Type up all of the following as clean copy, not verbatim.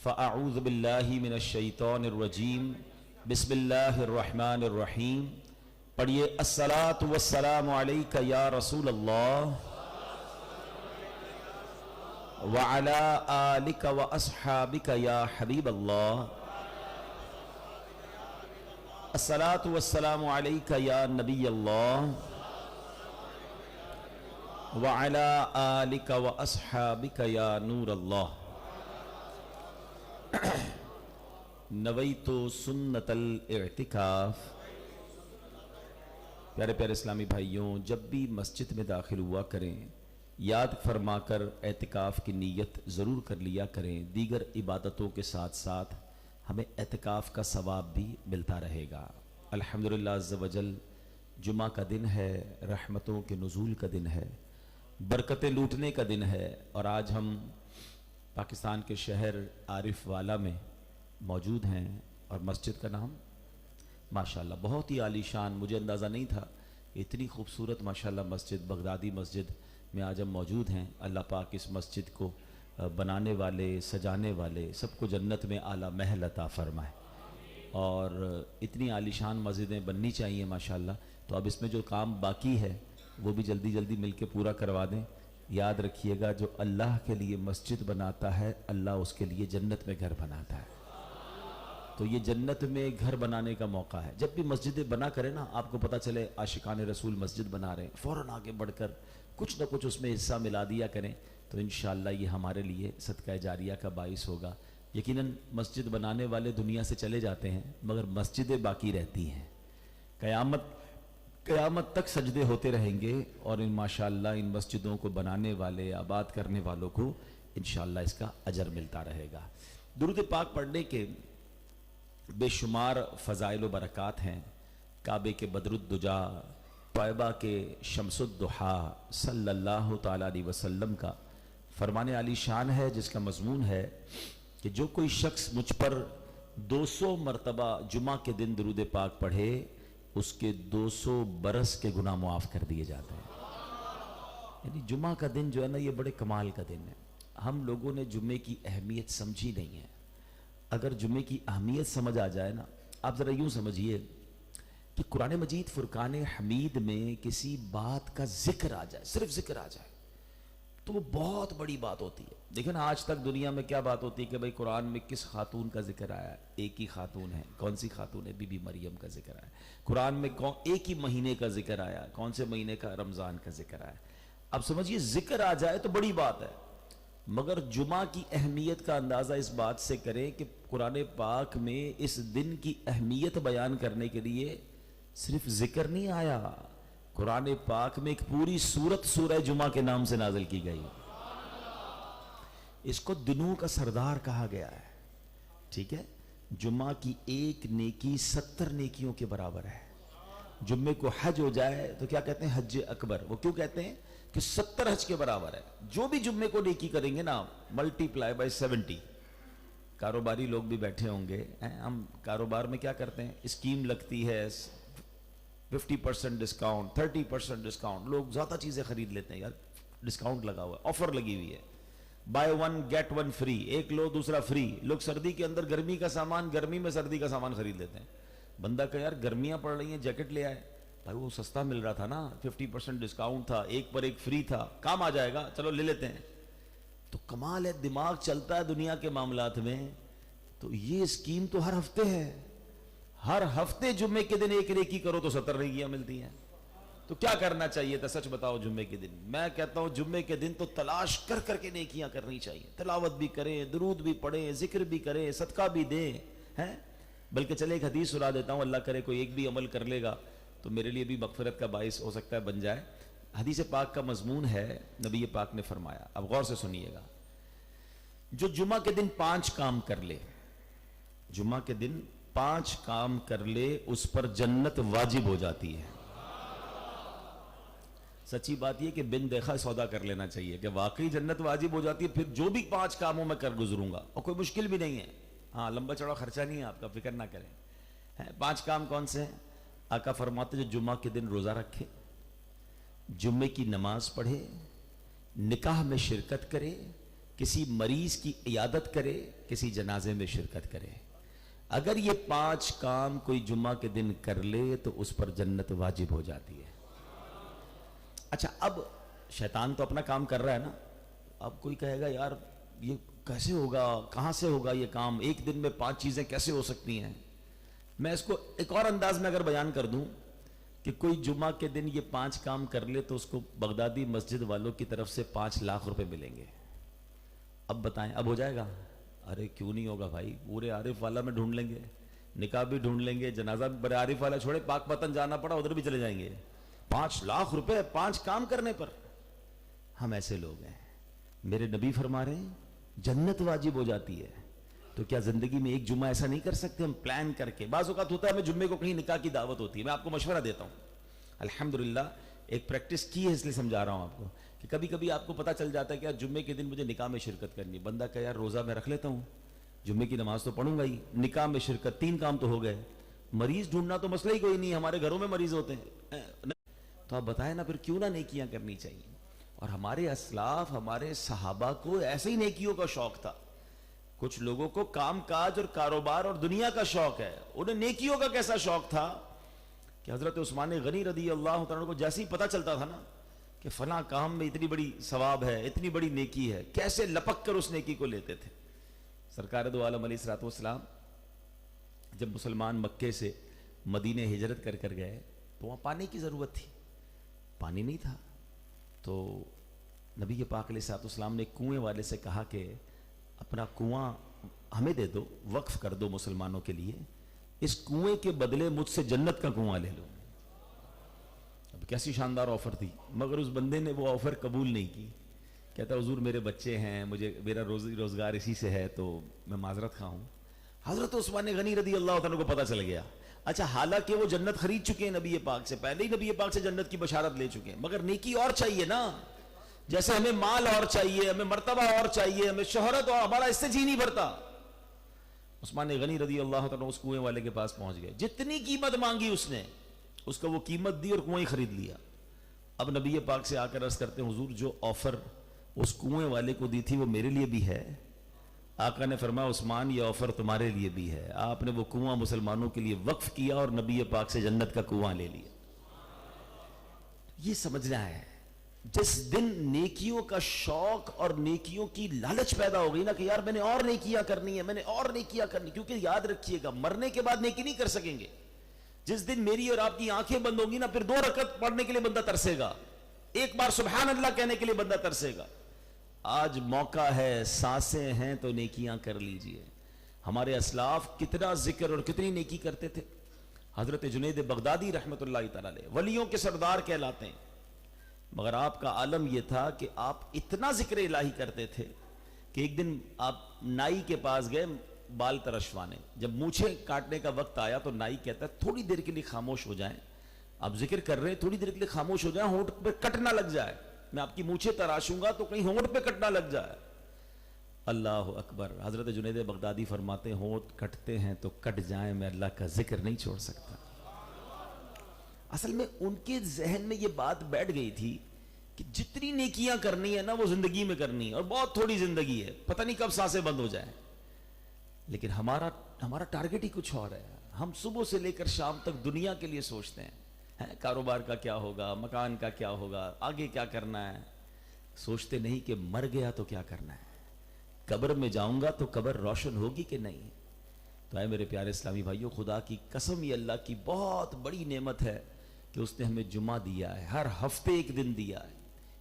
فأعوذ باللہ من الشیطان الرجیم بسم اللہ الرحمن الرحیم. پڑھیے الصلاۃ والسلام علیک یا رسول اللہ وعلی آلک واصحابک یا حبیب اللہ. الصلاۃ والسلام علیک یا نبی اللہ وعلی آلک واصحابک یا نور اللہ. نویت سنت الاعتکاف. پیارے پیارے اسلامی بھائیوں، جب بھی مسجد میں داخل ہوا کریں یاد فرما کر اعتکاف کی نیت ضرور کر لیا کریں. دیگر عبادتوں کے ساتھ ساتھ ہمیں اعتکاف کا ثواب بھی ملتا رہے گا. الحمدللہ عز وجل جمعہ کا دن ہے، رحمتوں کے نزول کا دن ہے، برکتیں لوٹنے کا دن ہے، اور آج ہم پاکستان کے شہر عارف والا میں موجود ہیں اور مسجد کا نام ماشاءاللہ بہت ہی عالی شان، مجھے اندازہ نہیں تھا اتنی خوبصورت ماشاءاللہ مسجد، بغدادی مسجد میں آج ہم موجود ہیں. اللہ پاک اس مسجد کو بنانے والے، سجانے والے سب کو جنت میں اعلیٰ محل عطا فرمائے، اور اتنی عالی شان مسجدیں بننی چاہیے ماشاءاللہ. تو اب اس میں جو کام باقی ہے وہ بھی جلدی جلدی مل کے پورا کروا دیں. یاد رکھیے گا جو اللہ کے لیے مسجد بناتا ہے اللہ اس کے لیے جنت میں گھر بناتا ہے. تو یہ جنت میں گھر بنانے کا موقع ہے. جب بھی مسجدیں بنا کریں نا، آپ کو پتہ چلے عاشقان رسول مسجد بنا رہے ہیں، فوراً آگے بڑھ کر کچھ نہ کچھ اس میں حصہ ملا دیا کریں، تو انشاءاللہ یہ ہمارے لیے صدقہ جاریہ کا باعث ہوگا. یقیناً مسجد بنانے والے دنیا سے چلے جاتے ہیں مگر مسجدیں باقی رہتی ہیں. قیامت تک سجدے ہوتے رہیں گے، اور ماشاءاللہ ان مسجدوں کو بنانے والے، آباد کرنے والوں کو انشاءاللہ اس کا اجر ملتا رہے گا. درود پاک پڑھنے کے بے شمار فضائل و برکات ہیں. کعبے کے بدر الدجا، طیبہ کے شمس الضحیٰ صلی اللہ تعالیٰ علیہ وسلم کا فرمان عالی شان ہے، جس کا مضمون ہے کہ جو کوئی شخص مجھ پر 200 مرتبہ جمعہ کے دن درود پاک پڑھے اس کے 200 برس کے گناہ معاف کر دیے جاتے ہیں. یعنی جمعہ کا دن جو ہے نا، یہ بڑے کمال کا دن ہے. ہم لوگوں نے جمعے کی اہمیت سمجھی نہیں ہے. اگر جمعے کی اہمیت سمجھ آ جائے نا، آپ ذرا یوں سمجھیے کہ قرآن مجید فرقان حمید میں کسی بات کا ذکر آ جائے، صرف ذکر آ جائے، تو وہ بہت بڑی بات ہوتی ہے. دیکھیں نا، آج تک دنیا میں کیا بات ہوتی ہے کہ بھئی قرآن میں کس خاتون کا ذکر آیا ہے؟ ایک ہی خاتون ہے. کون سی خاتون ہے؟ بی بی مریم کا ذکر آیا. قرآن میں ایک ہی مہینے کا ذکر آیا. کون سے مہینے کا؟ رمضان کا ذکر آیا. اب سمجھیے ذکر آ جائے تو بڑی بات ہے، مگر جمعہ کی اہمیت کا اندازہ اس بات سے کریں کہ قرآن پاک میں اس دن کی اہمیت بیان کرنے کے لیے صرف ذکر نہیں آیا. قرآن پاک میں ایک پوری سورت سورہ جمعہ کے نام سے نازل کی گئی. اس کو دنوں کا سردار کہا گیا ہے. ٹھیک ہے، جمعہ کی ایک نیکی 70 نیکیوں کے برابر ہے. جمعے کو حج ہو جائے تو کیا کہتے ہیں؟ حج اکبر. وہ کیوں کہتے ہیں؟ کہ 70 حج کے برابر ہے. جو بھی جمعے کو نیکی کریں گے نا، ملٹی پلائی بائی 70. کاروباری لوگ بھی بیٹھے ہوں گے، ہم کاروبار میں کیا کرتے ہیں؟ اسکیم لگتی ہے 50% ڈسکاؤنٹ، 30% ڈسکاؤنٹ. لوگ زیادہ چیزیں خرید لیتے ہیں، یار ڈسکاؤنٹ لگا ہوا ہے، آفر لگی ہوئی ہے، buy one get one free, ایک لو دوسرا فری. لوگ سردی کے اندر گرمی کا سامان، گرمی میں سردی کا سامان خرید لیتے ہیں. بندہ کہ یار گرمیاں پڑ رہی ہیں، جیکٹ لے آئے. بھائی وہ سستا مل رہا تھا نا، 50% ڈسکاؤنٹ تھا، ایک پر ایک فری تھا، کام آ جائے گا، چلو لے لیتے ہیں. تو کمال ہے، دماغ چلتا ہے دنیا کے معاملات میں. تو یہ اسکیم تو ہر ہفتے ہے. ہر ہفتے جمعے کے دن ایک نیکی کرو تو 70 نیکیاں ملتی ہیں. تو کیا کرنا چاہیے تھا؟ سچ بتاؤ. جمعے کے دن میں کہتا ہوں جمعے کے دن تو تلاش کر کر کے نیکیاں کرنی چاہیے. تلاوت بھی کریں، درود بھی پڑھیں، ذکر بھی کریں، صدقہ بھی دیں ہیں. بلکہ چلے ایک حدیث سنا دیتا ہوں، اللہ کرے کوئی ایک بھی عمل کر لے گا تو میرے لیے بھی مغفرت کا باعث ہو سکتا ہے، بن جائے. حدیث پاک کا مضمون ہے، نبی پاک نے فرمایا، اب غور سے سنیے گا، جو جمعہ کے دن 5 کام کر لے، جمعہ کے دن 5 کام کر لے، اس پر جنت واجب ہو جاتی ہے. سچی بات یہ کہ بن دیکھا سودا کر لینا چاہیے کہ واقعی جنت واجب ہو جاتی ہے. پھر جو بھی 5 کاموں میں کر گزروں گا، اور کوئی مشکل بھی نہیں ہے، ہاں لمبا چوڑا خرچہ نہیں ہے آپ کا، فکر نہ کریں. 5 کام کون سے ہیں؟ آقا فرماتے جو جمعہ کے دن روزہ رکھے، جمعے کی نماز پڑھے، نکاح میں شرکت کرے، کسی مریض کی عیادت کرے، کسی جنازے میں شرکت کرے. اگر یہ 5 کام کوئی جمعہ کے دن کر لے تو اس پر جنت واجب ہو جاتی ہے. اچھا، اب شیطان تو اپنا کام کر رہا ہے نا. اب کوئی کہے گا یار یہ کیسے ہوگا، کہاں سے ہوگا یہ کام، ایک دن میں 5 چیزیں کیسے ہو سکتی ہیں. میں اس کو ایک اور انداز میں اگر بیان کر دوں کہ کوئی جمعہ کے دن یہ 5 کام کر لے تو اس کو بغدادی مسجد والوں کی طرف سے 5 لاکھ روپے ملیں گے. اب بتائیں اب ہو جائے گا؟ ارے کیوں نہیں ہوگا بھائی، پورے عارف والا میں ڈھونڈ لیں گے، نکاح بھی ڈھونڈ لیں گے، جنازہ بھی بڑے عارف والا چھوڑے، پاک پتن جانا پڑا ادھر بھی چلے جائیں گے. 5 لاکھ روپے 5 کام کرنے پر. ہم ایسے لوگ ہیں. میرے نبی فرما رہے ہیں جنت واجب ہو جاتی ہے. تو کیا زندگی میں ایک جمعہ ایسا نہیں کر سکتے ہم پلان کر کے؟ بعض اوقات ہوتا ہے ہمیں جمعے کو کہیں نکاح کی دعوت ہوتی ہے. میں آپ کو مشورہ دیتا ہوں، الحمدللہ ایک پریکٹس کی ہے اس لیے سمجھا رہا ہوں آپ کو، کہ کبھی کبھی آپ کو پتہ چل جاتا ہے کہ یار جمعے کے دن مجھے نکاح میں شرکت کرنی. بندہ کہ یار روزہ میں رکھ لیتا ہوں، جمعے کی نماز تو پڑھوں گا ہی، نکاح میں شرکت، 3 کام تو ہو گئے. مریض ڈھونڈنا تو مسئلہ ہی کوئی نہیں، ہمارے گھروں میں مریض ہوتے ہیں. تو آپ بتائیں نا پھر کیوں نہ نیکیاں کرنی چاہیے. اور ہمارے اسلاف، ہمارے صحابہ کو ایسے ہی نیکیوں کا شوق تھا. کچھ لوگوں کو کام کاج اور کاروبار اور دنیا کا شوق ہے، انہیں نیکیوں کا کیسا شوق تھا کہ حضرت عثمان غنی رضی اللہ تعالیٰ کو جیسے ہی پتہ چلتا تھا نا کہ فلاں کام میں اتنی بڑی ثواب ہے، اتنی بڑی نیکی ہے، کیسے لپک کر اس نیکی کو لیتے تھے. سرکار دو عالم علیہ الصلوۃ والسلام جب مسلمان مکے سے مدینے ہجرت کر کر گئے تو وہاں پانی کی ضرورت تھی، پانی نہیں تھا. تو نبی پاک علیہ الصلوۃ والسلام نے کنویں والے سے کہا کہ اپنا کنواں ہمیں دے دو، وقف کر دو مسلمانوں کے لیے، اس کنویں کے بدلے مجھ سے جنت کا کنواں لے لو. اب کیسی شاندار آفر تھی، مگر اس بندے نے وہ آفر قبول نہیں کی. کہتا حضور میرے بچے ہیں، مجھے میرا روزگار اسی سے ہے، تو میں معذرت خواہ ہوں. حضرت عثمان غنی رضی اللہ تعالیٰ کو پتہ چل گیا. اچھا، حالانکہ وہ جنت خرید چکے ہیں نبی پاک سے، پہلے ہی نبی پاک سے جنت کی بشارت لے چکے ہیں، مگر نیکی اور چاہیے نا. جیسے ہمیں مال اور چاہیے، ہمیں مرتبہ اور چاہیے، ہمیں شہرت، اور ہمارا اس سے جی نہیں بھرتا. عثمان غنی رضی اللہ تعالیٰ اس کنویں والے کے پاس پہنچ گئے، جتنی قیمت مانگی اس نے، اس کو وہ قیمت دی اور کنویں خرید لیا. اب نبی پاک سے آ کر عرض کرتے ہیں حضور جو آفر اس کنویں والے کو دی تھی وہ میرے لیے بھی ہے. آقا نے فرمایا عثمان یہ آفر تمہارے لیے بھی ہے. آپ نے وہ کنواں مسلمانوں کے لیے وقف کیا اور نبی پاک سے جنت کا کنواں لے لیا. یہ سمجھنا ہے. جس دن نیکیوں کا شوق اور نیکیوں کی لالچ پیدا ہو گئی نا کہ یار میں نے اور نیکیاں کرنی ہے، میں نے اور نیکیاں کرنی، کیونکہ یاد رکھیے گا مرنے کے بعد نیکی نہیں کر سکیں گے. جس دن میری اور آپ کی آنکھیں بند ہوں گی نا، پھر 2 رکعت پڑھنے کے لیے بندہ ترسے گا، ایک بار سبحان اللہ کہنے کے لیے بندہ ترسے گا. آج موقع ہے، سانسیں ہیں تو نیکیاں کر لیجئے. ہمارے اسلاف کتنا ذکر اور کتنی نیکی کرتے تھے. حضرت جنید بغدادی رحمت اللہ تعالی علیہ ولیوں کے سردار کہلاتے ہیں، مگر آپ کا عالم یہ تھا کہ آپ اتنا ذکر الہی کرتے تھے کہ ایک دن آپ نائی کے پاس گئے بال ترشوانے. جب مونچھیں کاٹنے کا وقت آیا تو نائی کہتا ہے تھوڑی دیر کے لیے خاموش ہو جائیں، آپ ذکر کر رہے ہیں، تھوڑی دیر کے لیے خاموش ہو جائیں، ہونٹ پہ کٹ نہ لگ جائے، میں آپ کی مونچھیں تراشوں گا تو کہیں ہونٹ پہ کٹ نہ لگ جائے. اللہ اکبر. حضرت جنید بغدادی فرماتے ہیں ہونٹ کٹتے ہیں تو کٹ جائیں، میں اللہ کا ذکر نہیں چھوڑ سکتا. اصل میں ان کے ذہن میں یہ بات بیٹھ گئی تھی کہ جتنی نیکیاں کرنی ہے نا وہ زندگی میں کرنی ہے، اور بہت تھوڑی زندگی ہے، پتہ نہیں کب سانسیں بند ہو جائیں. لیکن ہمارا ٹارگٹ ہی کچھ اور ہے. ہم صبح سے لے کر شام تک دنیا کے لیے سوچتے ہیں، کاروبار کا کیا ہوگا، مکان کا کیا ہوگا، آگے کیا کرنا ہے. سوچتے نہیں کہ مر گیا تو کیا کرنا ہے، قبر میں جاؤں گا تو قبر روشن ہوگی کہ نہیں. تو اے میرے پیارے اسلامی بھائیوں، خدا کی قسم یہ اللہ کی بہت بڑی نعمت ہے کہ اس نے ہمیں جمعہ دیا ہے، ہر ہفتے ایک دن دیا ہے.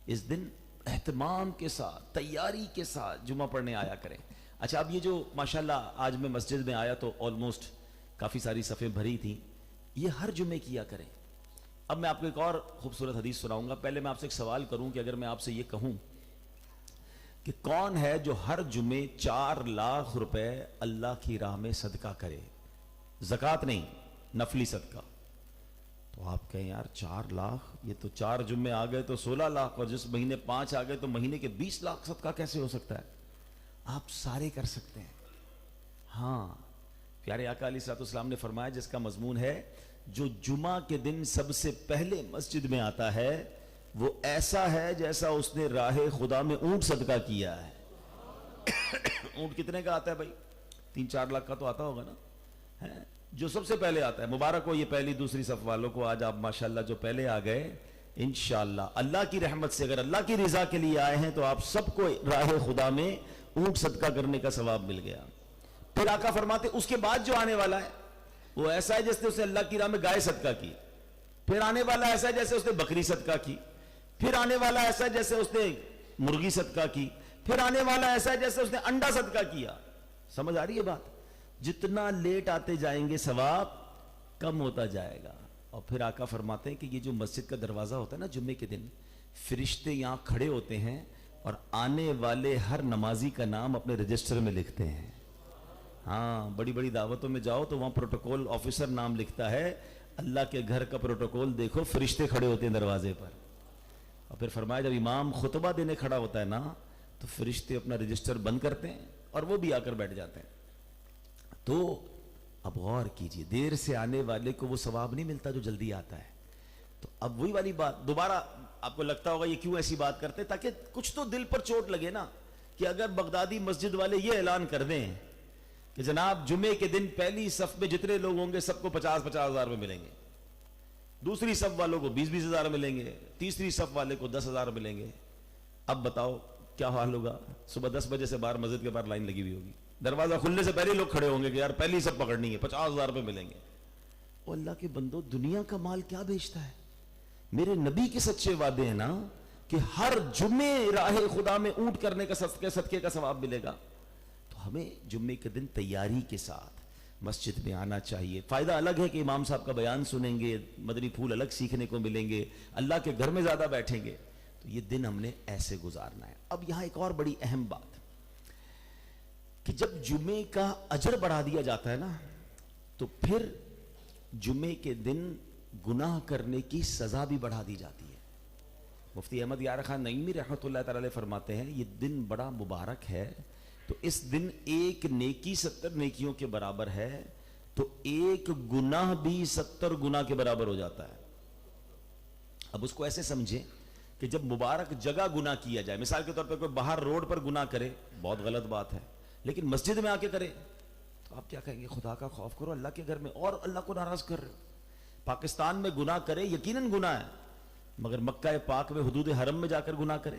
اس دن اہتمام کے ساتھ، تیاری کے ساتھ جمعہ پڑھنے آیا کریں. اچھا، اب یہ جو ماشاءاللہ آج میں مسجد میں آیا تو آلموسٹ کافی ساری صفیں بھری تھیں، یہ ہر جمعے کیا کریں. اب میں آپ کو ایک اور خوبصورت حدیث سناؤں گا. پہلے میں آپ سے ایک سوال کروں کہ اگر میں آپ سے یہ کہوں کہ کون ہے جو ہر جمعے 4 لاکھ روپے اللہ کی راہ میں صدقہ کرے، زکوٰۃ نہیں، نفلی صدقہ، تو آپ کہیں یار 4 لاکھ، یہ تو 4 جمعے آ گئے تو 16 لاکھ، اور جس مہینے 5 آ گئے تو مہینے کے 20 لاکھ صدقہ کیسے ہو سکتا ہے؟ آپ سارے کر سکتے ہیں. ہاں، پیارے آقا علیہ الصلوۃ والسلام نے فرمایا جس کا مضمون ہے جو جمعہ کے دن سب سے پہلے مسجد میں آتا ہے وہ ایسا ہے جیسا اس نے راہ خدا میں اونٹ صدقہ کیا ہے. اونٹ کتنے کا آتا ہے بھائی؟ 3-4 لاکھ کا تو آتا ہوگا نا. جو سب سے پہلے آتا ہے, مبارک ہو یہ پہلی دوسری صف والوں کو, آج آپ ماشاءاللہ جو پہلے آ گئے, انشاءاللہ اللہ کی رحمت سے اگر اللہ کی رضا کے لیے آئے ہیں تو آپ سب کو راہ خدا میں اونٹ صدقہ کرنے کا ثواب مل گیا. پھر آقا فرماتے اس کے بعد جو آنے والا ہے وہ ایسا ہے جیسے اس نے اللہ کی راہ میں گائے صدقہ کی, پھر آنے والا ایسا ہے جیسے اس نے بکری صدقہ کی, پھر آنے والا ایسا ہے جیسے اس نے مرغی صدقہ کی, پھر آنے والا ایسا ہے جیسے اس نے انڈا صدقہ کیا. سمجھ آ رہی ہے بات؟ جتنا لیٹ آتے جائیں گے ثواب کم ہوتا جائے گا. اور پھر آقا فرماتے ہیں کہ یہ جو مسجد کا دروازہ ہوتا ہے نا جمعے کے دن, فرشتے یہاں کھڑے ہوتے ہیں اور آنے والے ہر نمازی کا نام اپنے رجسٹر میں لکھتے ہیں. ہاں, بڑی بڑی دعوتوں میں جاؤ تو وہاں پروٹوکول آفیسر نام لکھتا ہے, اللہ کے گھر کا پروٹوکول دیکھو, فرشتے کھڑے ہوتے ہیں دروازے پر. اور پھر فرمایا جب امام خطبہ دینے کھڑا ہوتا ہے نا تو فرشتے اپنا رجسٹر بند کرتے ہیں اور وہ بھی آ کر بیٹھ جاتے ہیں. تو اب غور کیجئے, دیر سے آنے والے کو وہ ثواب نہیں ملتا جو جلدی آتا ہے. تو اب وہی والی بات دوبارہ آپ کو لگتا ہوگا یہ کیوں ایسی بات کرتے, تاکہ کچھ تو دل پر چوٹ لگے نا, کہ اگر بغدادی مسجد والے یہ اعلان کر دیں کہ جناب جمعے کے دن پہلی صف میں جتنے لوگ ہوں گے سب کو 50-50 ہزار میں ملیں گے, دوسری صف والوں کو 20-20 ہزار ملیں گے, تیسری صف والے کو 10 ہزار ملیں گے. اب بتاؤ کیا حال ہوگا؟ صبح 10 بجے سے باہر مسجد کے باہر لائن لگی ہوئی ہوگی, دروازہ کھلنے سے پہلے لوگ کھڑے ہوں گے کہ یار پہلی صف پکڑنی ہے, 50 ہزار روپے ملیں گے. او اللہ کے بندو, دنیا کا مال کیا بیچتا ہے؟ میرے نبی کے سچے وعدے ہیں نا کہ ہر جمعے راہ خدا میں اونٹ کرنے کا صدقے کا ثواب ملے گا. تو ہمیں جمعے کے دن تیاری کے ساتھ مسجد میں آنا چاہیے. فائدہ الگ ہے کہ امام صاحب کا بیان سنیں گے, مدنی پھول الگ سیکھنے کو ملیں گے, اللہ کے گھر میں زیادہ بیٹھیں گے. تو یہ دن ہم نے ایسے گزارنا ہے. اب یہاں ایک اور بڑی اہم بات کہ جب جمعے کا اجر بڑھا دیا جاتا ہے نا تو پھر جمعے کے دن گناہ کرنے کی سزا بھی بڑھا دی جاتی ہے. مفتی احمد یار خان نعیمی رحمۃ اللہ تعالی علیہ فرماتے ہیں یہ دن بڑا مبارک ہے, تو اس دن ایک نیکی 70 نیکیوں کے برابر ہے, تو ایک گناہ بھی 70 گناہ کے برابر ہو جاتا ہے. اب اس کو ایسے سمجھیں کہ جب مبارک جگہ گناہ کیا جائے, مثال کے طور پہ کوئی باہر روڈ پر گناہ کرے, بہت غلط بات ہے, لیکن مسجد میں آ کے کرے تو آپ کیا کہیں گے؟ خدا کا خوف کرو, اللہ کے گھر میں, اور اللہ کو ناراض کر رہے ہو. پاکستان میں گناہ کرے یقیناً گناہ ہے, مگر مکہ پاک میں حدود حرم میں جا کر گناہ کرے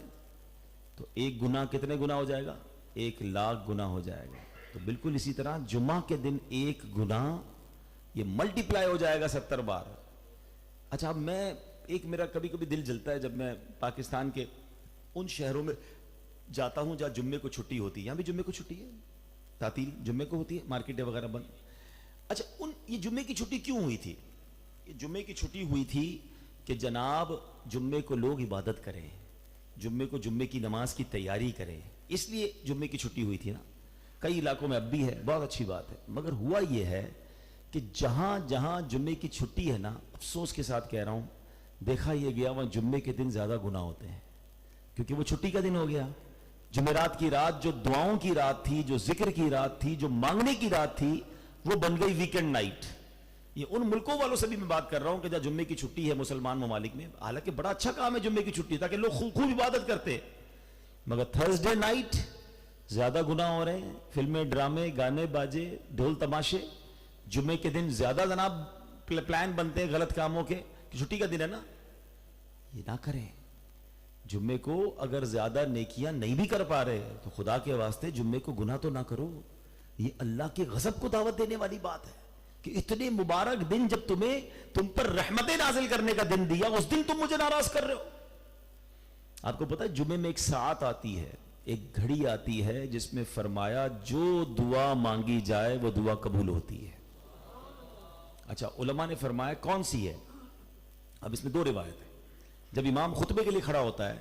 تو ایک گناہ کتنے گناہ ہو جائے گا؟ 1,00,000 گناہ ہو جائے گا. تو بالکل اسی طرح جمعہ کے دن ایک گناہ یہ ملٹی پلائی ہو جائے گا 70 بار. اچھا, اب میں ایک میرا کبھی کبھی دل جلتا ہے جب میں پاکستان کے ان شہروں میں جاتا ہوں جہاں جمعے کو چھٹی ہوتی ہے. یہاں بھی جمعے کو چھٹی ہے, تعطیل جمعے کو ہوتی ہے, مارکیٹیں وغیرہ بند. اچھا, یہ جمعے کی چھٹی کیوں ہوئی تھی؟ یہ جمعے کی چھٹی ہوئی تھی کہ جناب جمعے کو لوگ عبادت کریں, جمعے کو جمعے کی نماز کی تیاری کریں, اس لیے جمعے کی چھٹی ہوئی تھی نا. کئی علاقوں میں اب بھی ہے, بہت اچھی بات ہے, مگر ہوا یہ ہے کہ جہاں جہاں جمعے کی چھٹی ہے نا, افسوس کے ساتھ کہہ رہا ہوں, دیکھا یہ گیا وہاں جمعے کے دن زیادہ گناہ ہوتے ہیں, کیونکہ وہ چھٹی کا دن ہو گیا. جمعرات کی رات جو دعاؤں کی رات تھی, جو ذکر کی رات تھی, جو مانگنے کی رات تھی, وہ بن گئی ویکنڈ نائٹ. یہ ان ملکوں والوں سے بھی میں بات کر رہا ہوں کہ جہاں جمعے کی چھٹی ہے مسلمان ممالک میں, حالانکہ بڑا اچھا کام ہے جمعے کی چھٹی تاکہ لوگ خوب عبادت کرتے, مگر تھرسڈے نائٹ زیادہ گناہ ہو رہے ہیں. فلمیں, ڈرامے, گانے باجے, ڈھول تماشے, جمعے کے دن زیادہ جناب پلان بنتے ہیں غلط کاموں کے, کہ چھٹی کا دن ہے نا. یہ نہ کریں. جمعے کو اگر زیادہ نیکیاں نہیں بھی کر پا رہے تو خدا کے واسطے جمعے کو گناہ تو نہ کرو. یہ اللہ کے غضب کو دعوت دینے والی بات ہے کہ اتنے مبارک دن جب تم پر رحمتیں نازل کرنے کا دن دیا, اس دن تم مجھے ناراض کر رہے ہو. آپ کو پتا ہے جمعے میں ایک ساعت آتی ہے, ایک گھڑی آتی ہے جس میں فرمایا جو دعا مانگی جائے وہ دعا قبول ہوتی ہے. اچھا, علماء نے فرمایا کون سی ہے؟ اب اس میں 2 روایت ہیں. جب امام خطبے کے لیے کھڑا ہوتا ہے,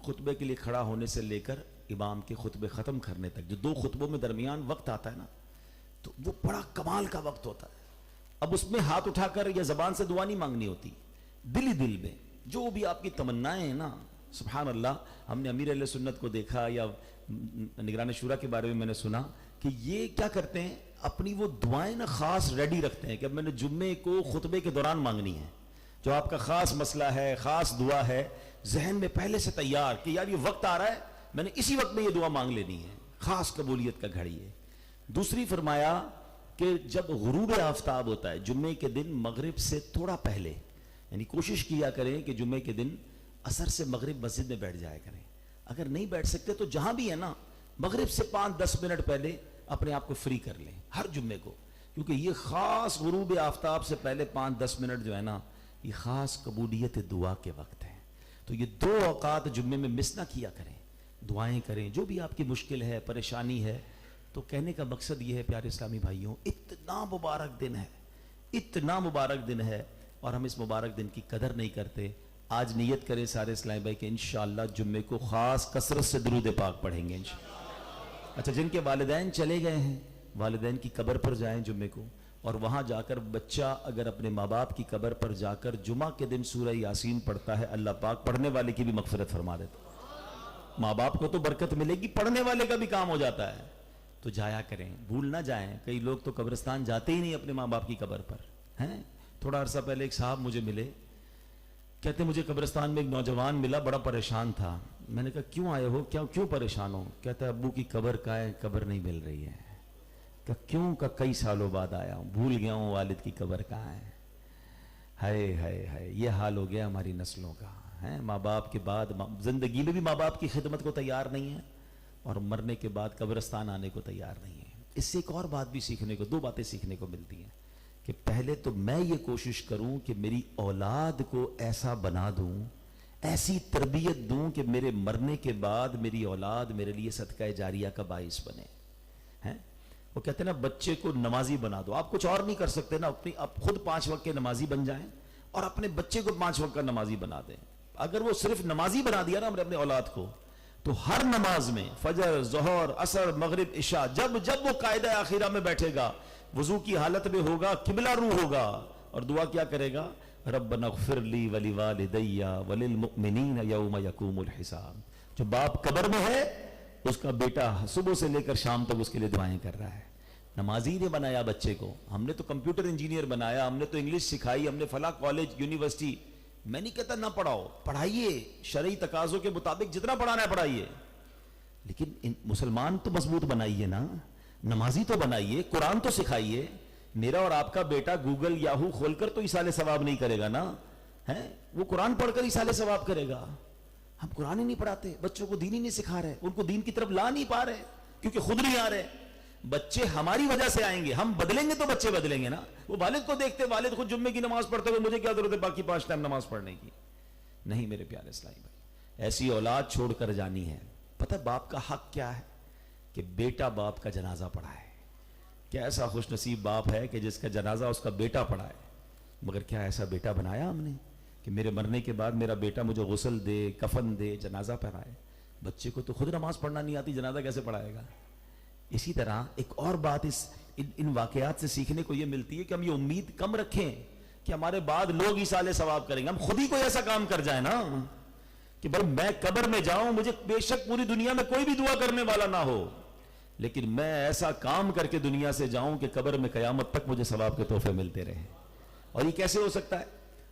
خطبے کے لیے کھڑا ہونے سے لے کر امام کے خطبے ختم کرنے تک جو 2 خطبوں میں درمیان وقت آتا ہے نا, تو وہ بڑا کمال کا وقت ہوتا ہے. اب اس میں ہاتھ اٹھا کر یا زبان سے دعا نہیں مانگنی ہوتی, دل ہی دل میں جو بھی آپ کی تمنائیں ہیں نا, سبحان اللہ. ہم نے امیر اہل سنت کو دیکھا یا نگران شورا کے بارے میں میں نے سنا کہ یہ کیا کرتے ہیں, اپنی وہ دعائیں نا خاص ریڈی رکھتے ہیں کہ اب میں نے جمعے کو خطبے کے دوران مانگنی ہے. جو آپ کا خاص مسئلہ ہے, خاص دعا ہے, ذہن میں پہلے سے تیار کہ یار یہ وقت آ رہا ہے, میں نے اسی وقت میں یہ دعا مانگ لینی ہے. خاص قبولیت کا گھڑی ہے. دوسری فرمایا کہ جب غروب آفتاب ہوتا ہے جمعے کے دن مغرب سے تھوڑا پہلے، یعنی کوشش کیا کریں کہ جمعے کے دن عصر سے مغرب مسجد میں بیٹھ جایا کریں. اگر نہیں بیٹھ سکتے تو جہاں بھی ہے نا مغرب سے 5-10 منٹ پہلے اپنے آپ کو فری کر لیں ہر جمعے کو، کیونکہ یہ خاص غروب آفتاب سے پہلے 5-10 منٹ جو ہے نا یہ خاص قبولیت دعا کے وقت ہے. تو یہ 2 اوقات جمعے میں مس نہ کیا کریں، دعائیں کریں. جو بھی آپ کی مشکل ہے، پریشانی ہے، تو کہنے کا مقصد یہ ہے پیارے اسلامی بھائیوں، اتنا مبارک دن ہے، اتنا مبارک دن ہے اور ہم اس مبارک دن کی قدر نہیں کرتے. آج نیت کریں سارے اسلامی بھائی کہ انشاءاللہ جمعے کو خاص کثرت سے درود پاک پڑھیں گے انشاءاللہ. اچھا، جن کے والدین چلے گئے ہیں والدین کی قبر پر جائیں جمعے کو، اور وہاں جا کر بچہ اگر اپنے ماں باپ کی قبر پر جا کر جمعہ کے دن سورہ یاسین پڑھتا ہے، اللہ پاک پڑھنے والے کی بھی مغفرت فرما دیتا ہے. ماں باپ کو تو برکت ملے گی، پڑھنے والے کا بھی کام ہو جاتا ہے. تو جایا کریں، بھول نہ جائیں. کئی لوگ تو قبرستان جاتے ہی نہیں اپنے ماں باپ کی قبر پر ہیں. تھوڑا عرصہ پہلے ایک صاحب مجھے ملے، کہتے مجھے قبرستان میں ایک نوجوان ملا، بڑا پریشان تھا. میں نے کہا کیوں آئے ہو، کیوں پریشان ہو؟ کہتا ہے ابو کی قبر کہاں ہے، قبر نہیں مل رہی ہے. کہ کیوں؟ کہ کئی سالوں بعد آیا ہوں، بھول گیا ہوں والد کی قبر کہاں ہے. ہائے ہائے ہائے، یہ حال ہو گیا ہماری نسلوں کا. ماں باپ کے بعد زندگی میں بھی ماں باپ کی خدمت کو تیار نہیں ہے اور مرنے کے بعد قبرستان آنے کو تیار نہیں ہے. اس سے ایک اور بات بھی سیکھنے کو، 2 باتیں سیکھنے کو ملتی ہیں کہ پہلے تو میں یہ کوشش کروں کہ میری اولاد کو ایسا بنا دوں، ایسی تربیت دوں کہ میرے مرنے کے بعد میری اولاد میرے لیے صدقہ جاریہ کا باعث بنے. وہ کہتے ہیں نا بچے کو نمازی بنا دو. آپ کچھ اور نہیں کر سکتے نا، آپ خود 5 وقت کے نمازی بن جائیں اور اپنے بچے کو 5 وقت کا نمازی بنا دیں. اگر وہ صرف نمازی بنا دیا نا ہم نے اپنے اولاد کو، تو ہر نماز میں فجر، ظہر، عصر، مغرب، عشاء جب وہ قاعدہ آخرہ میں بیٹھے گا، وضو کی حالت میں ہوگا، قبلہ رو ہوگا اور دعا کیا کرے گا؟ ربنا اغفر لی ولوالدی وللمؤمنین یوم یقوم الحساب. جو باپ قبر میں ہے اس کا بیٹا صبح سے لے کر شام تک اس کے لیے دعائیں کر رہا ہے. نمازی نے بنایا بچے کو، ہم نے تو کمپیوٹر انجینئر بنایا، ہم نے تو انگلش سکھائی، ہم نے فلاں کالج یونیورسٹی. میں نہیں کہتا نہ پڑھاؤ، پڑھائیے شرعی تقاضوں کے مطابق جتنا پڑھانا ہے پڑھائیے، لیکن مسلمان تو مضبوط بنائیے نا، نمازی تو بنائیے، قرآن تو سکھائیے. میرا اور آپ کا بیٹا گوگل یاہو کھول کر تو ایصال ثواب نہیں کرے گا نا، وہ قرآن پڑھ کر ایصال ثواب کرے گا. ہم قرآن ہی نہیں پڑھاتے، بچوں کو دین ہی نہیں سکھا رہے، ان کو دین کی طرف لا نہیں پا رہے کیونکہ خود نہیں آ رہے. بچے ہماری وجہ سے آئیں گے، ہم بدلیں گے تو بچے بدلیں گے نا. وہ والد کو دیکھتے، والد خود جمعے کی نماز پڑھتے ہوئے مجھے کیا ضرورت ہے باقی 5 ٹائم نماز پڑھنے کی. نہیں میرے پیارے اسلامی بھائی، ایسی اولاد چھوڑ کر جانی ہے. پتہ باپ کا حق کیا ہے؟ کہ بیٹا باپ کا جنازہ پڑھائے. کیا ایسا خوش نصیب باپ ہے کہ جس کا جنازہ اس کا بیٹا پڑھائے. مگر کیا ایسا بیٹا بنایا ہم نے کہ میرے مرنے کے بعد میرا بیٹا مجھے غسل دے، کفن دے، جنازہ پڑھائے. بچے کو تو خود نماز پڑھنا نہیں آتی، جنازہ کیسے پڑھائے گا؟ اسی طرح ایک اور بات ان واقعات سے سیکھنے کو یہ ملتی ہے کہ ہم یہ امید کم رکھیں کہ ہمارے بعد لوگ ایصال ثواب کریں گے. ہم خود ہی کوئی ایسا کام کر جائیں نا کہ بھائی میں قبر میں جاؤں، مجھے بے شک پوری دنیا میں کوئی بھی دعا کرنے والا نہ ہو، لیکن میں ایسا کام کر کے دنیا سے جاؤں کہ قبر میں قیامت تک مجھے ثواب کے تحفے ملتے رہیں. اور یہ کیسے ہو سکتا ہے؟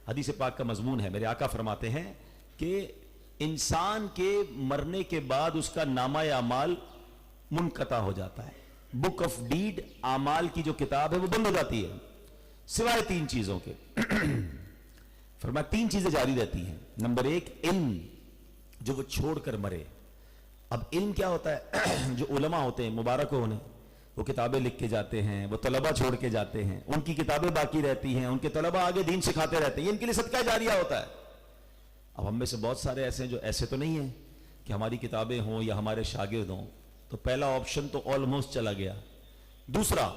حدیث پاک کا مضمون ہے. میرے آقا فرماتے ہیں کہ انسان کے مرنے کے بعد اس کا نامہ اعمال منقطع ہو جاتا ہے. بک آف ڈیڈ، اعمال کی جو کتاب ہے وہ بند ہو جاتی ہے سوائے 3 چیزوں کے. فرمایا 3 چیزیں جاری رہتی ہیں. نمبر 1 علم جو وہ چھوڑ کر مرے. اب علم کیا ہوتا ہے؟ جو علماء ہوتے ہیں مبارک ہو انہیں، وہ کتابیں لکھ کے جاتے ہیں، وہ طلبہ چھوڑ کے جاتے ہیں، ان کی کتابیں باقی رہتی ہیں، ان کے طلبہ آگے دین سکھاتے رہتے ہیں، یہ ان کے لیے صدقہ جاریہ ہوتا ہے. اب ہم میں سے بہت سارے ایسے ہیں جو ایسے تو نہیں ہیں کہ ہماری کتابیں ہوں یا ہمارے شاگرد ہوں، تو پہلا آپشن تو آلموسٹ چلا گیا. دوسرا،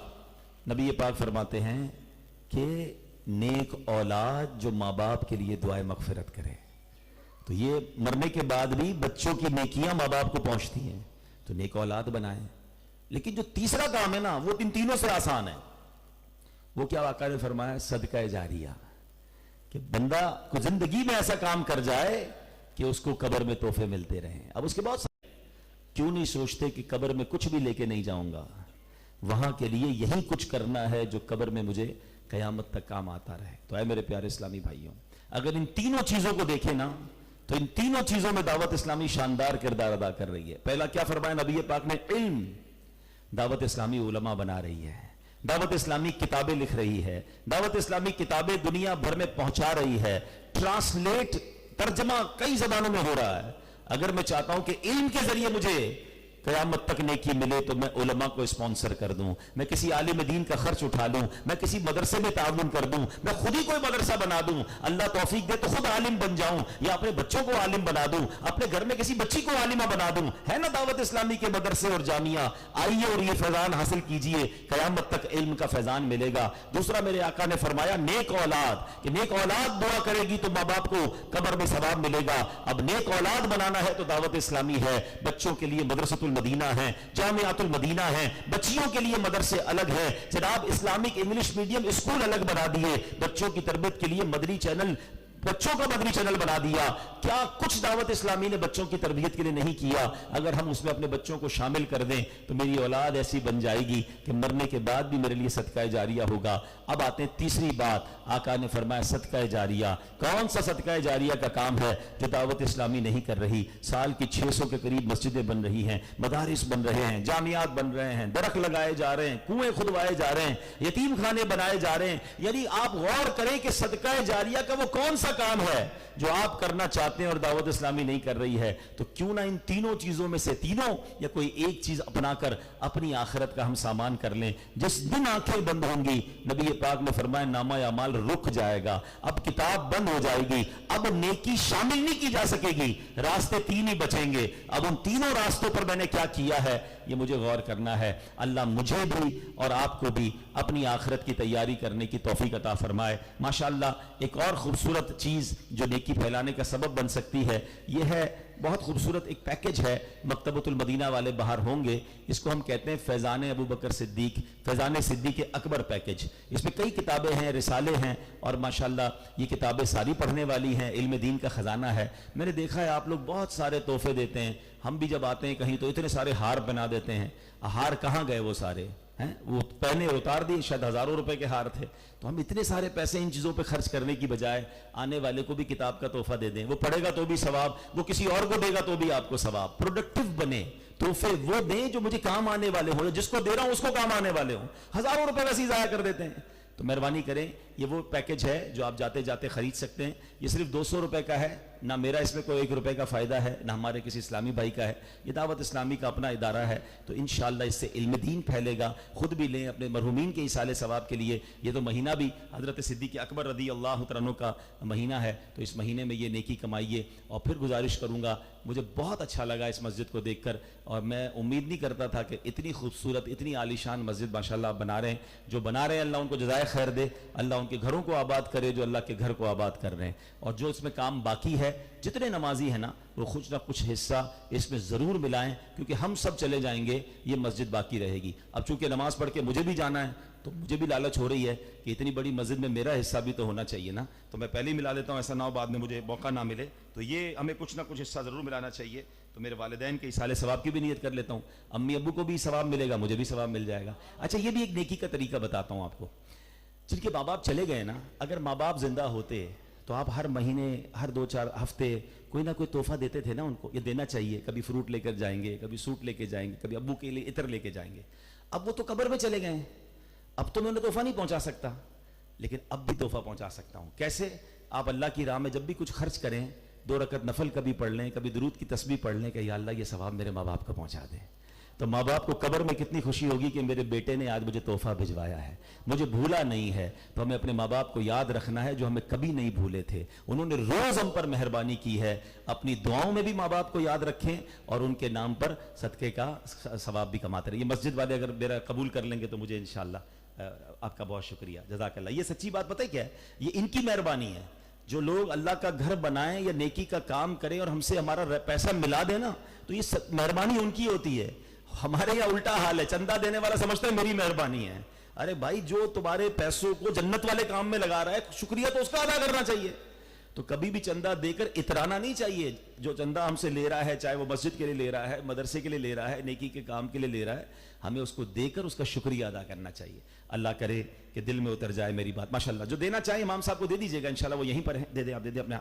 نبی پاک فرماتے ہیں کہ نیک اولاد جو ماں باپ کے لیے دعائے مغفرت کرے. تو یہ مرنے کے بعد بھی بچوں کی نیکیاں ماں باپ کو پہنچتی ہیں، تو نیک اولاد بنائیں. لیکن جو تیسرا کام ہے نا وہ ان تینوں سے آسان ہے. وہ کیا آقا نے فرمایا؟ صدقہ جاریہ. کہ بندہ کو زندگی میں ایسا کام کر جائے کہ اس کو قبر میں تحفے ملتے رہیں. اب اس کے بعد کیوں نہیں سوچتے کہ قبر میں کچھ بھی لے کے نہیں جاؤں گا، وہاں کے لیے یہی کچھ کرنا ہے جو قبر میں مجھے قیامت تک کام آتا رہے. تو اے میرے پیارے اسلامی بھائیوں، اگر ان تینوں چیزوں کو دیکھیں نا تو ان تینوں چیزوں میں دعوت اسلامی شاندار کردار ادا کر رہی ہے. پہلا کیا فرمایا نبی پاک نے؟ علم. دعوت اسلامی علماء بنا رہی ہے, دعوت اسلامی کتابیں لکھ رہی ہے, دعوت اسلامی کتابیں دنیا بھر میں پہنچا رہی ہے, ٹرانسلیٹ ترجمہ کئی زبانوں میں ہو رہا ہے. اگر میں چاہتا ہوں کہ علم کے ذریعے مجھے قیامت تک نیکی ملے تو میں علماء کو اسپانسر کر دوں, میں کسی عالم دین کا خرچ اٹھا لوں, میں کسی مدرسے میں تعاون کر دوں, میں خود ہی کوئی مدرسہ بنا دوں, اللہ توفیق دے تو خود عالم بن جاؤں, یا اپنے بچوں کو عالم بنا دوں, اپنے گھر میں کسی بچی کو عالمہ بنا دوں. ہے نا دعوت اسلامی کے مدرسے اور جامعہ, آئیے اور یہ فیضان حاصل کیجئے, قیامت تک علم کا فیضان ملے گا. دوسرا میرے آقا نے فرمایا نیک اولاد, کہ نیک اولاد دعا کرے گی تو ماں باپ کو قبر میں ثواب ملے گا. اب نیک اولاد بنانا ہے تو دعوت اسلامی ہے. بچوں کے لیے مدرسۃ المدینہ ہے, جامعۃ المدینہ ہے, بچیوں کے لیے مدرسے الگ ہیں جناب, اسلامک انگلش میڈیم اسکول الگ بنا دیے, بچوں کی تربیت کے لیے مدنی چینل, بچوں کا مدنی چینل بنا دیا. کیا کچھ دعوت اسلامی نے بچوں کی تربیت کے لیے نہیں کیا؟ اگر ہم اس میں اپنے بچوں کو شامل کر دیں تو میری اولاد ایسی بن جائے گی کہ مرنے کے بعد بھی میرے لیے صدقہ جاریہ ہوگا. اب آتے ہیں تیسری بات, آقا نے فرمایا صدقہ جاریہ. کون سا صدقہ جاریہ کا کام ہے جو دعوت اسلامی نہیں کر رہی؟ سال کی 600 کے قریب مسجدیں بن رہی ہیں, مدارس بن رہے ہیں, جامعات بن رہے ہیں, درخت لگائے جا رہے ہیں, کنویں کھدوائے جا رہے ہیں, یتیم خانے بنائے جا رہے ہیں. یعنی آپ غور کریں کہ صدقہ جاریہ کا وہ کون سا کام ہے جو آپ کرنا چاہتے ہیں اور دعوت اسلامی نہیں کر رہی ہے. تو کیوں نہ ان تینوں چیزوں میں سے تینوں یا کوئی ایک چیز اپنا کر اپنی آخرت کا ہم سامان کر لیں. جس دن آنکھیں بند ہوں گی, نبی پاک نے فرمایا نامہ اعمال رک جائے گا, اب کتاب بند ہو جائے گی, اب نیکی شامل نہیں کی جا سکے گی, راستے تین ہی بچیں گے. اب ان تینوں راستوں پر میں نے کیا کیا ہے یہ مجھے غور کرنا ہے. اللہ مجھے بھی اور آپ کو بھی اپنی آخرت کی تیاری کرنے کی توفیق عطا فرمائے. ماشاءاللہ ایک اور خوبصورت چیز جو نیکی پھیلانے کا سبب بن سکتی ہے یہ ہے, بہت خوبصورت ایک پیکج ہے, مکتبۃ المدینہ والے باہر ہوں گے, اس کو ہم کہتے ہیں فیضان ابو بکر صدیق, فیضان صدیق اکبر پیکج. اس میں کئی کتابیں ہیں, رسالے ہیں, اور ماشاءاللہ یہ کتابیں ساری پڑھنے والی ہیں, علم دین کا خزانہ ہے. میں نے دیکھا ہے آپ لوگ بہت سارے تحفے دیتے ہیں, ہم بھی جب آتے ہیں کہیں تو اتنے سارے ہار بنا دیتے ہیں. ہار کہاں گئے وہ سارے ہیں؟ وہ پہنے اتار دیے, شاید ہزاروں روپے کے ہار تھے. تو ہم اتنے سارے پیسے ان چیزوں پہ خرچ کرنے کی بجائے آنے والے کو بھی کتاب کا تحفہ دے دیں, وہ پڑھے گا تو بھی ثواب, وہ کسی اور کو دے گا تو بھی آپ کو ثواب. پروڈکٹیو بنے, تحفے وہ دیں جو مجھے کام آنے والے ہوں, جس کو دے رہا ہوں اس کو کام آنے والے ہوں. ہزاروں روپے ویسے ہی ضائع کر دیتے ہیں. تو مہربانی کریں, یہ وہ پیکج ہے جو آپ جاتے جاتے خرید سکتے ہیں. یہ صرف 200 روپے کا ہے, نہ میرا اس میں کوئی 1 روپے کا فائدہ ہے, نہ ہمارے کسی اسلامی بھائی کا ہے. یہ دعوت اسلامی کا اپنا ادارہ ہے, تو انشاءاللہ اس سے علم دین پھیلے گا. خود بھی لیں اپنے مرحومین کے ایصال ثواب کے لیے. یہ تو مہینہ بھی حضرت صدیق اکبر رضی اللہ عنہ کا مہینہ ہے, تو اس مہینے میں یہ نیکی کمائیے. اور پھر گزارش کروں گا, مجھے بہت اچھا لگا اس مسجد کو دیکھ کر, اور میں امید نہیں کرتا تھا کہ اتنی خوبصورت اتنی عالیشان مسجد ماشاءاللہ آپ بنا رہے ہیں. جو بنا رہے ہیں اللہ ان کو جزائے خیر دے, اللہ ان کے گھروں کو آباد کرے جو اللہ کے گھر کو آباد کر رہے ہیں. اور جو اس میں کام باقی ہے, جتنے نمازی ہیں نا وہ کچھ نہ کچھ حصہ اس میں ضرور ملائیں, کیونکہ ہم سب چلے جائیں گے یہ مسجد باقی رہے گی. اب چونکہ نماز پڑھ کے مجھے بھی جانا ہے تو مجھے بھی لالچ ہو رہی ہے کہ اتنی بڑی مسجد میں میرا حصہ بھی تو ہونا چاہیے نا, تو میں پہلے ہی ملا لیتا ہوں, ایسا نہ ہو بعد میں مجھے موقع نہ ملے. تو یہ ہمیں کچھ نہ کچھ حصہ ضرور ملانا چاہیے. تو میرے والدین کے ایصال ثواب کی بھی نیت کر لیتا ہوں, امی ابو کو بھی ثواب ملے گا, مجھے بھی ثواب مل جائے گا. اچھا یہ بھی ایک نیکی کا طریقہ بتاتا ہوں آپ کو. جن کے ماں باپ چلے گئے نا, اگر ماں باپ زندہ ہوتے تو آپ ہر مہینے ہر 2-4 ہفتے کوئی نہ کوئی تحفہ دیتے تھے نا ان کو. یہ دینا چاہیے, کبھی فروٹ لے کر جائیں گے, کبھی سوٹ لے کے جائیں گے, کبھی ابو کے لیے عطر لے کے جائیں گے. اب وہ تو قبر میں چلے گئے ہیں, اب تو میں انہیں تحفہ نہیں پہنچا سکتا, لیکن اب بھی تحفہ پہنچا سکتا ہوں. کیسے؟ آپ اللہ کی راہ میں جب بھی کچھ خرچ کریں, 2 رکعت نفل کبھی پڑھ لیں, کبھی درود کی تسبیح پڑھ لیں کہ یا اللہ یہ ثواب میرے ماں باپ کو پہنچا دیں. تو ماں باپ کو قبر میں کتنی خوشی ہوگی کہ میرے بیٹے نے آج مجھے تحفہ بھجوایا ہے, مجھے بھولا نہیں ہے. تو ہمیں اپنے ماں باپ کو یاد رکھنا ہے جو ہمیں کبھی نہیں بھولے تھے. انہوں نے روز ہم پر مہربانی کی ہے. اپنی دعاؤں میں بھی ماں باپ کو یاد رکھیں اور ان کے نام پر صدقے کا ثواب بھی کماتے رہیں. یہ مسجد والے اگر میرا قبول کر لیں گے تو مجھے انشاءاللہ آپ کا بہت شکریہ, جزاک اللہ. یہ سچی بات پتہ ہے کیا ہے, یہ ان کی مہربانی ہے. جو لوگ اللہ کا گھر بنائیں یا نیکی کا کام کریں اور ہم سے ہمارا پیسہ ملا دیں نا, تو یہ مہربانی ان کی ہوتی ہے. ہمارے یہاں الٹا حال ہے, چندہ دینے والا سمجھتا ہے میری مہربانی ہے. ارے بھائی جو تمہارے پیسوں کو جنت والے کام میں لگا رہا ہے, شکریہ تو اس کا ادا کرنا چاہیے. تو کبھی بھی چندہ دے کر اترانا نہیں چاہیے. جو چندہ ہم سے لے رہا ہے, چاہے وہ مسجد کے لیے لے رہا ہے, مدرسے کے لیے لے رہا ہے, نیکی کے کام کے لیے لے رہا ہے, ہمیں اس کو دے کر اس کا شکریہ ادا کرنا چاہیے. اللہ کرے کہ دل میں اتر جائے میری بات. ماشاءاللہ جو دینا چاہیے امام صاحب کو دے دیجیے گا, انشاءاللہ وہ یہیں پر ہیں, دے دیں آپ, دے دیں اپنے.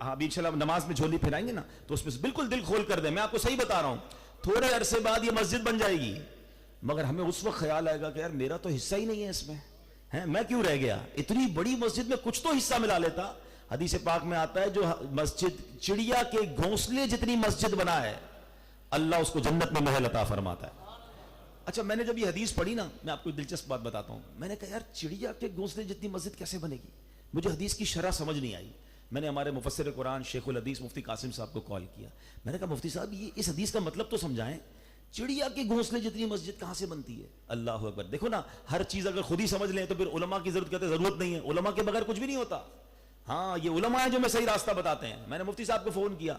ابھی انشاءاللہ نماز میں جھولی پھرائیں گے نا تو اس میں بالکل دل کھول کر دیں. میں آپ کو صحیح بتا رہا ہوں, تھوڑے عرصے بعد یہ مسجد بن جائے گی, مگر ہمیں اس وقت خیال آئے گا کہ یار میرا تو حصہ ہی نہیں ہے اس میں, میں کیوں رہ گیا, اتنی بڑی مسجد میں کچھ تو حصہ ملا لیتا. حدیث پاک میں آتا ہے جو مسجد چڑیا کے گھونسلے جتنی مسجد بنا ہے اللہ اس کو جنت میں محل عطا فرماتا ہے. اچھا میں نے جب یہ حدیث پڑھی نا, میں آپ کو دلچسپ بات بتاتا ہوں, میں نے کہا یار چڑیا کے گھونسلے جتنی مسجد کیسے بنے گی, مجھے حدیث کی شرح سمجھ نہیں آئی. میں نے ہمارے مفسر قرآن شیخ الحدیث مفتی قاسم صاحب کو کال کیا, میں نے کہا مفتی صاحب یہ اس حدیث کا مطلب تو سمجھائیں, چڑیا کے گھونسلے جتنی مسجد کہاں سے بنتی ہے. اللہ اکبر. دیکھو نا, ہر چیز اگر خود ہی سمجھ لیں تو پھر علماء کی ضرورت نہیں ہے, علماء کے بغیر کچھ بھی نہیں ہوتا. ہاں یہ علماء ہیں جو میں صحیح راستہ بتاتے ہیں. میں نے مفتی صاحب کو فون کیا,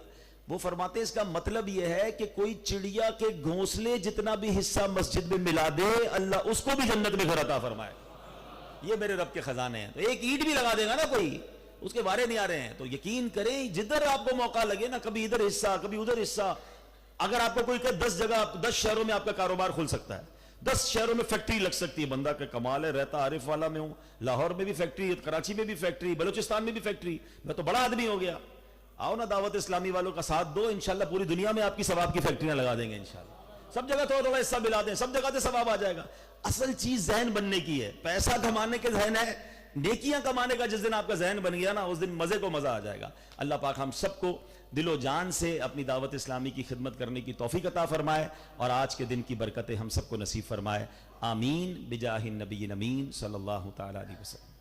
وہ فرماتے ہیں اس کا مطلب یہ ہے کہ کوئی چڑیا کے گھونسلے جتنا بھی حصہ مسجد میں ملا دے اللہ اس کو بھی جنت میں گھر عطا فرمائے. یہ میرے رب کے خزانے ہیں. تو ایک اینٹ بھی لگا دے گا نا کوئی, اس کے بارے نہیں آ رہے ہیں, تو یقین کریں جدھر آپ کو موقع لگے نا, کبھی ادھر حصہ کبھی ادھر حصہ. اگر آپ کو کوئی کہ 10 جگہ 10 شہروں میں آپ کا کاروبار کھل سکتا ہے, 10 شہروں میں فیکٹری لگ سکتی ہے, بندہ کا کمال ہے. رہتا عارف والا میں ہوں, لاہور میں بھی فیکٹری, کراچی میں بھی فیکٹری, بلوچستان میں بھی فیکٹری, میں تو بڑا آدمی ہو گیا. آؤ نا دعوت اسلامی والوں کا ساتھ دو, انشاءاللہ پوری دنیا میں آپ کی ثواب کی فیکٹریاں لگا دیں گے انشاءاللہ. سب جگہ تھوڑا تھوڑا حصہ ملا دیں, سب جگہ سے ثواب آ جائے گا. اصل چیز ذہن بننے کی ہے, پیسہ کمانے کے ذہن ہے, نیکیاں کمانے کا جس دن آپ کا ذہن بن گیا نا اس دن مزے کو مزہ آ جائے گا. اللہ پاک ہم سب کو دل و جان سے اپنی دعوت اسلامی کی خدمت کرنے کی توفیق عطا فرمائے, اور آج کے دن کی برکتیں ہم سب کو نصیب فرمائے. آمین بجاہ النبی الامین صلی اللہ تعالی علیہ وسلم.